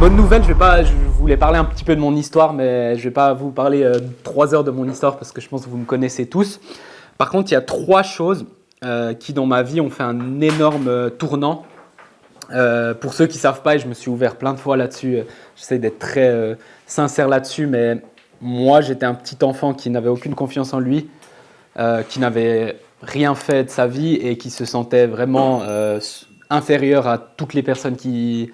bonne nouvelle, je voulais parler un petit peu de mon histoire, mais je ne vais pas vous parler 3 heures de mon histoire parce que je pense que vous me connaissez tous. Par contre, il y a 3 choses qui, dans ma vie, ont fait un énorme tournant. Pour ceux qui ne savent pas, et je me suis ouvert plein de fois là-dessus, j'essaie d'être très sincère là-dessus, mais moi, j'étais un petit enfant qui n'avait aucune confiance en lui, qui n'avait rien fait de sa vie et qui se sentait vraiment inférieur à toutes les personnes qui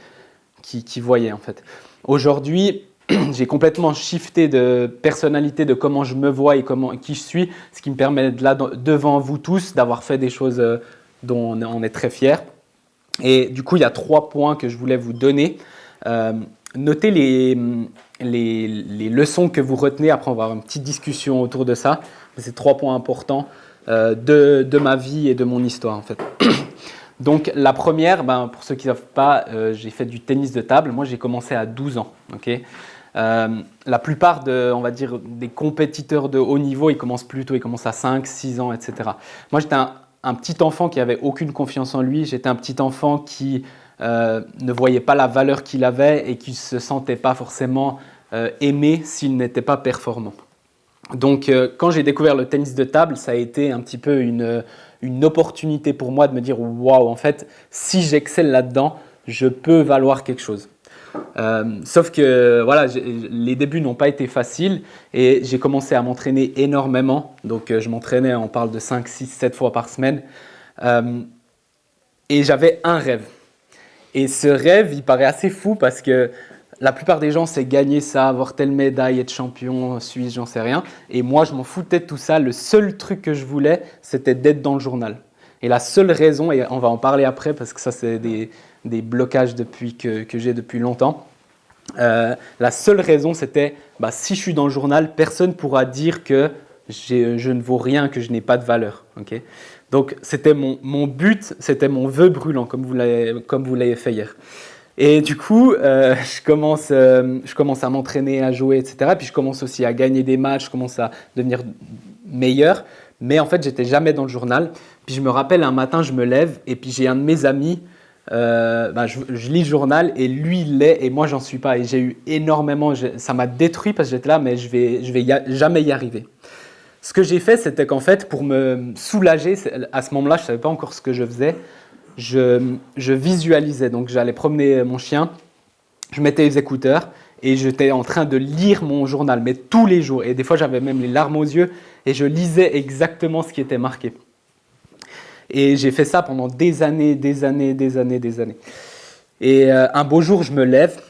voyaient en fait. Aujourd'hui, j'ai complètement shifté de personnalité, de comment je me vois et qui je suis, ce qui me permet là, devant vous tous d'avoir fait des choses dont on est très fiers. Et du coup, il y a 3 points que je voulais vous donner. Notez les leçons que vous retenez. Après, on va avoir une petite discussion autour de ça. C'est 3 points importants de ma vie et de mon histoire en fait. Donc la première, pour ceux qui ne savent pas, j'ai fait du tennis de table. Moi, j'ai commencé à 12 ans. Okay, la plupart on va dire, des compétiteurs de haut niveau, ils commencent plus tôt, ils commencent à 5, 6 ans, etc. Moi, j'étais un petit enfant qui n'avait aucune confiance en lui. J'étais un petit enfant qui ne voyait pas la valeur qu'il avait et qui ne se sentait pas forcément aimé s'il n'était pas performant. Donc, quand j'ai découvert le tennis de table, ça a été un petit peu une opportunité pour moi de me dire « Waouh, en fait, si j'excelle là-dedans, je peux valoir quelque chose ». Sauf que voilà, les débuts n'ont pas été faciles et j'ai commencé à m'entraîner énormément. Donc, je m'entraînais, on parle de 5, 6, 7 fois par semaine. Et j'avais un rêve. Et ce rêve, il paraît assez fou parce que la plupart des gens, c'est gagner ça, avoir telle médaille, être champion suisse, j'en sais rien. Et moi, je m'en foutais de tout ça. Le seul truc que je voulais, c'était d'être dans le journal. Et la seule raison, et on va en parler après parce que ça, c'est des blocages que j'ai depuis longtemps. La seule raison, c'était si je suis dans le journal, personne ne pourra dire que je ne vaux rien, que je n'ai pas de valeur. Okay, donc, c'était mon but, c'était mon vœu brûlant, comme vous l'avez fait hier. Et du coup, je commence à m'entraîner, à jouer, etc. Puis je commence aussi à gagner des matchs, je commence à devenir meilleur. Mais en fait, j'étais jamais dans le journal. Puis je me rappelle, un matin, je me lève et puis j'ai un de mes amis, je lis le journal et lui, il l'est et moi, j'en suis pas. Et j'ai eu énormément, ça m'a détruit parce que j'étais là, mais je vais jamais y arriver. Ce que j'ai fait, c'était qu'en fait, pour me soulager, à ce moment-là, je ne savais pas encore ce que je faisais. Je visualisais, donc j'allais promener mon chien, je mettais les écouteurs et j'étais en train de lire mon journal, mais tous les jours. Et des fois, j'avais même les larmes aux yeux et je lisais exactement ce qui était marqué. Et j'ai fait ça pendant des années. Et un beau jour, je me lève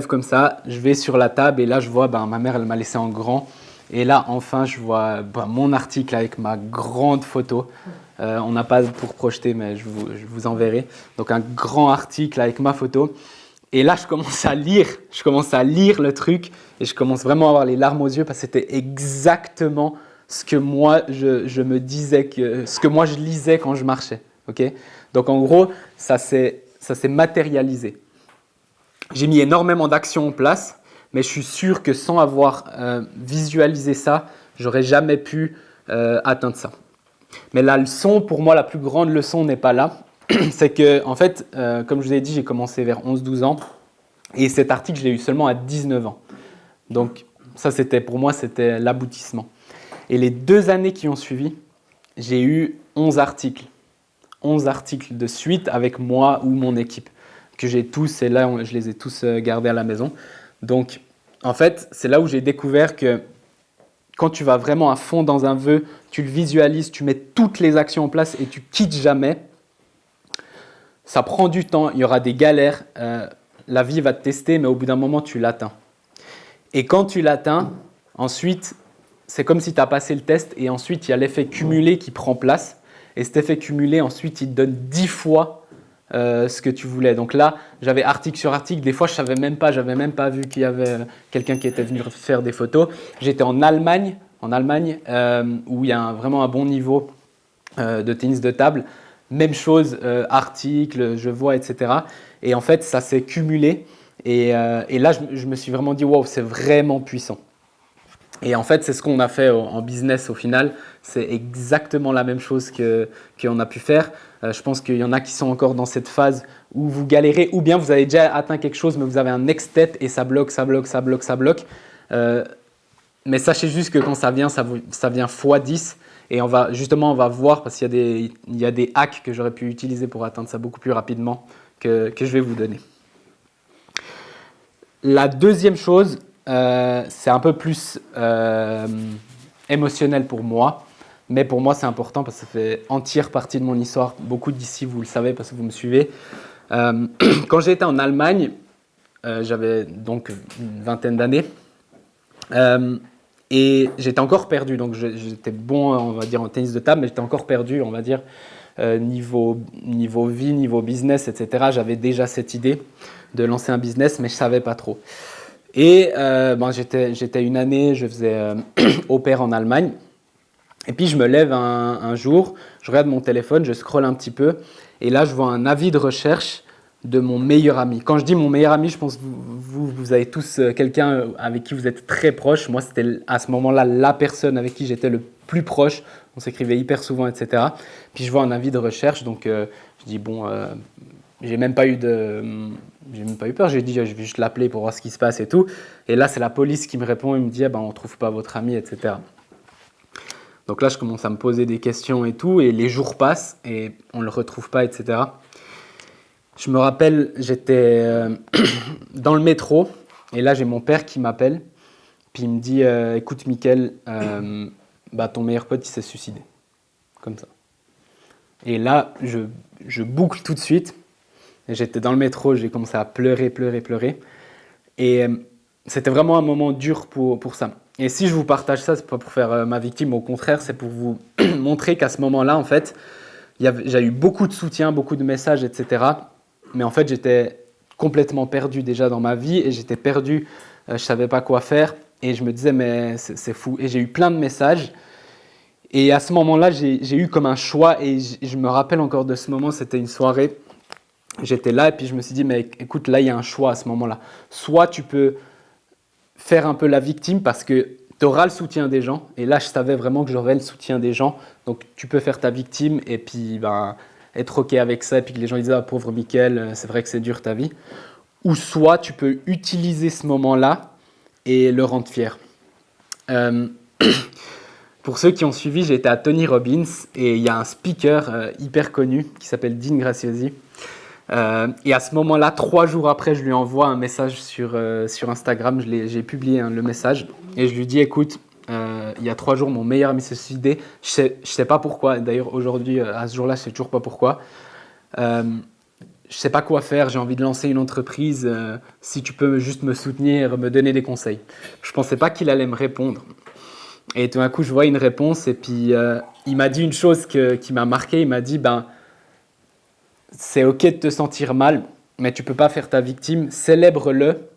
comme ça, je vais sur la table et là, je vois, ma mère, elle m'a laissé en grand. Et là, enfin, je vois mon article avec ma grande photo. On n'a pas pour projeter, mais je vous enverrai. Donc, un grand article avec ma photo. Et là, je commence à lire le truc et je commence vraiment à avoir les larmes aux yeux parce que c'était exactement ce que moi, je me disais, ce que moi, je lisais quand je marchais. Okay, donc, en gros, ça s'est matérialisé. J'ai mis énormément d'actions en place, mais je suis sûr que sans avoir visualisé ça, j'aurais jamais pu atteindre ça. Mais la leçon, pour moi, la plus grande leçon n'est pas là. C'est que, en fait, comme je vous ai dit, j'ai commencé vers 11-12 ans. Et cet article, je l'ai eu seulement à 19 ans. Donc, ça, pour moi, c'était l'aboutissement. Et les 2 années qui ont suivi, j'ai eu 11 articles. 11 articles de suite avec moi ou mon équipe, que j'ai tous, et là, je les ai tous gardés à la maison. Donc, en fait, c'est là où j'ai découvert que quand tu vas vraiment à fond dans un vœu, tu le visualises, tu mets toutes les actions en place et tu quittes jamais, ça prend du temps, il y aura des galères, la vie va te tester, mais au bout d'un moment, tu l'atteins. Et quand tu l'atteins, ensuite, c'est comme si tu as passé le test et ensuite, il y a l'effet cumulé qui prend place. Et cet effet cumulé, ensuite, il te donne 10 fois ce que tu voulais. Donc là, j'avais article sur article. Des fois, je n'avais même pas vu qu'il y avait quelqu'un qui était venu faire des photos. J'étais en Allemagne où il y a vraiment un bon niveau de tennis de table. Même chose, articles, je vois, etc. Et en fait, ça s'est cumulé. Et là, je me suis vraiment dit, wow, c'est vraiment puissant. Et en fait, c'est ce qu'on a fait en business au final. C'est exactement la même chose qu'on a pu faire. Je pense qu'il y en a qui sont encore dans cette phase où vous galérez, ou bien vous avez déjà atteint quelque chose, mais vous avez un next step et ça bloque, ça bloque, ça bloque, ça bloque. Mais sachez juste que quand ça vient x10. Et on va voir, parce qu'il y a des hacks que j'aurais pu utiliser pour atteindre ça beaucoup plus rapidement que je vais vous donner. La deuxième chose, c'est un peu plus émotionnel pour moi. Mais pour moi, c'est important parce que ça fait entière partie de mon histoire. Beaucoup d'ici, vous le savez parce que vous me suivez. Quand j'étais en Allemagne, j'avais donc une vingtaine d'années. Et j'étais encore perdu. Donc j'étais bon, on va dire, en tennis de table, mais j'étais encore perdu, on va dire, niveau vie, niveau business, etc. J'avais déjà cette idée de lancer un business, mais je ne savais pas trop. Et j'étais une année, je faisais au pair en Allemagne. Et puis je me lève un jour, je regarde mon téléphone, je scrolle un petit peu, et là je vois un avis de recherche de mon meilleur ami. Quand je dis mon meilleur ami, je pense que vous avez tous quelqu'un avec qui vous êtes très proche. Moi, c'était à ce moment-là la personne avec qui j'étais le plus proche. On s'écrivait hyper souvent, etc. Puis je vois un avis de recherche, donc je dis bon, j'ai même pas eu peur. J'ai dit je vais juste l'appeler pour voir ce qui se passe et tout. Et là, c'est la police qui me répond, il me dit on trouve pas votre ami, etc. Donc là, je commence à me poser des questions et tout, et les jours passent et on ne le retrouve pas, etc. Je me rappelle, j'étais dans le métro, et là, j'ai mon père qui m'appelle, puis il me dit « Écoute, Mickaël, ton meilleur pote, il s'est suicidé. » Comme ça. Et là, je boucle tout de suite. Et j'étais dans le métro, j'ai commencé à pleurer. Et c'était vraiment un moment dur pour ça. Et si je vous partage ça, c'est pas pour faire ma victime, au contraire, c'est pour vous montrer qu'à ce moment-là, en fait, j'ai eu beaucoup de soutien, beaucoup de messages, etc. Mais en fait, j'étais complètement perdu déjà dans ma vie et j'étais perdu, je savais pas quoi faire. Et je me disais, mais c'est fou. Et j'ai eu plein de messages. Et à ce moment-là, j'ai eu comme un choix. Et je me rappelle encore de ce moment, c'était une soirée. J'étais là et puis je me suis dit, mais écoute, là, il y a un choix à ce moment-là. Soit tu peux faire un peu la victime parce que tu auras le soutien des gens. Et là, je savais vraiment que j'aurais le soutien des gens. Donc, tu peux faire ta victime et puis être OK avec ça. Et puis que les gens disent, pauvre Mickaël, c'est vrai que c'est dur ta vie. Ou soit tu peux utiliser ce moment-là et le rendre fier. Pour ceux qui ont suivi, j'ai été à Tony Robbins et il y a un speaker hyper connu qui s'appelle Dean Graziosi. Et à ce moment-là, 3 jours après, je lui envoie un message sur Instagram. J'ai publié le message et je lui dis écoute, il y a 3 jours, mon meilleur ami s'est suicidé. Je sais pas pourquoi. D'ailleurs, aujourd'hui, à ce jour-là, je sais toujours pas pourquoi. Je sais pas quoi faire. J'ai envie de lancer une entreprise. Si tu peux juste me soutenir, me donner des conseils. Je pensais pas qu'il allait me répondre. Et tout d'un coup, je vois une réponse et puis il m'a dit une chose qui m'a marqué. Il m'a dit c'est OK de te sentir mal, mais tu ne peux pas faire ta victime. Célèbre-le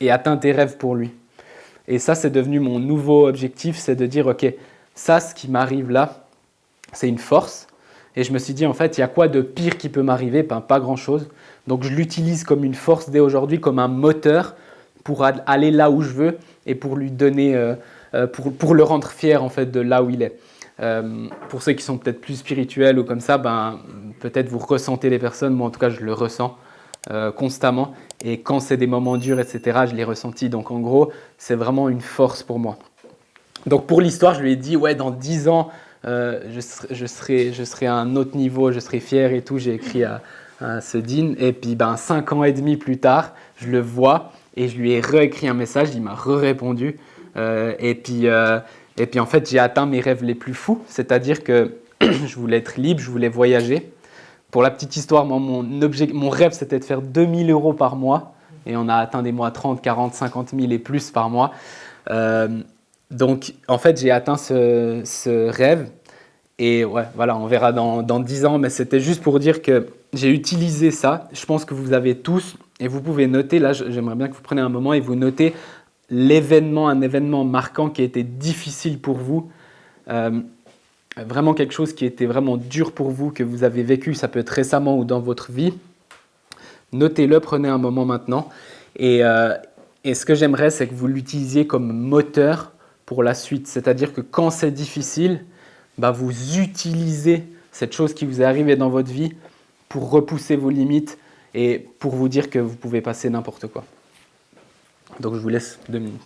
et atteins tes rêves pour lui. Et ça, c'est devenu mon nouveau objectif, c'est de dire, OK, ça, ce qui m'arrive là, c'est une force. Et je me suis dit, en fait, il y a quoi de pire qui peut m'arriver? Pas grand-chose. Donc, je l'utilise comme une force dès aujourd'hui, comme un moteur pour aller là où je veux et pour lui donner, pour le rendre fier, en fait, de là où il est. Pour ceux qui sont peut-être plus spirituels ou comme ça, peut-être vous ressentez les personnes. Moi, en tout cas, je le ressens constamment. Et quand c'est des moments durs, etc., je l'ai ressenti. Donc, en gros, c'est vraiment une force pour moi. Donc, pour l'histoire, je lui ai dit, ouais, dans 10 ans, je serai à un autre niveau, je serai fier et tout. J'ai écrit à ce Dean. Et puis, 5 ans et demi plus tard, je le vois et je lui ai réécrit un message. Il m'a répondu. Et puis, en fait, j'ai atteint mes rêves les plus fous. C'est-à-dire que je voulais être libre, je voulais voyager. Pour la petite histoire, mon rêve, c'était de faire 2 000 € par mois. Et on a atteint des mois 30, 40, 50 000 et plus par mois. Donc, en fait, j'ai atteint ce rêve. Et ouais, voilà, on verra dans 10 ans. Mais c'était juste pour dire que j'ai utilisé ça. Je pense que vous avez tous. Et vous pouvez noter, là, j'aimerais bien que vous preniez un moment et vous notez un événement marquant qui a été difficile pour vous. Vraiment quelque chose qui était vraiment dur pour vous, que vous avez vécu, ça peut être récemment ou dans votre vie. Notez-le, prenez un moment maintenant. Et ce que j'aimerais, c'est que vous l'utilisiez comme moteur pour la suite. C'est-à-dire que quand c'est difficile, bah, vous utilisez cette chose qui vous est arrivée dans votre vie pour repousser vos limites et pour vous dire que vous pouvez passer n'importe quoi. Donc je vous laisse 2 minutes.